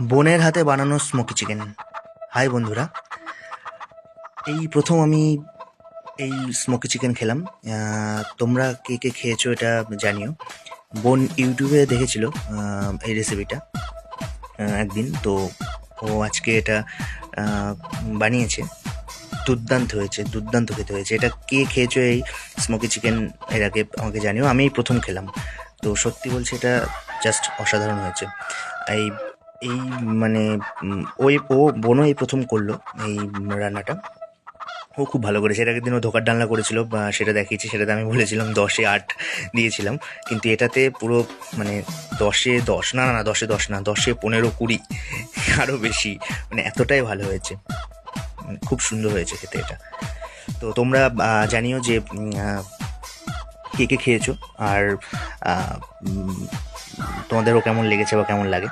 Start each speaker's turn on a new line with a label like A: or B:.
A: বোনের হাতে বানানো স্মোকি চিকেন। হাই বন্ধুরা, এই প্রথম আমি এই স্মোকি চিকেন খেলাম। তোমরা কে কে খেয়েছো এটা জানিও। বোন ইউটিউবে দেখেছিল এই রেসিপিটা একদিন, তো ও আজকে এটা আহ, বানিয়েছে। দুর্দান্ত হয়েছে, দুর্দান্ত খেতে হয়েছে। এটা কে খেয়েছো এই স্মোকি চিকেন এর আগে আমাকে জানিও। আমি এই প্রথম খেলাম, তো সত্যি বলছি এটা জাস্ট অসাধারণ হয়েছে। এই এই মানে ও বোনও এই প্রথম করলো এই রান্নাটা। ও খুব ভালো করেছে। এর আগের দিন ও ধোকার ডালনা করেছিল, বা সেটা দেখিয়েছি, সেটাতে আমি বলেছিলাম 10-এ 8 দিয়েছিলাম। কিন্তু এটাতে পুরো মানে 10-এ 10, না না না, 10-এ 10 না, 10-এ 15-20 আরও বেশি। মানে এতটাই ভালো হয়েছে, খুব সুন্দর হয়েছে খেতে এটা। তো তোমরা জানিও যে কে কে খেয়েছো, আর আহ, উম, তোমাদেরও কেমন লেগেছে বা কেমন লাগে।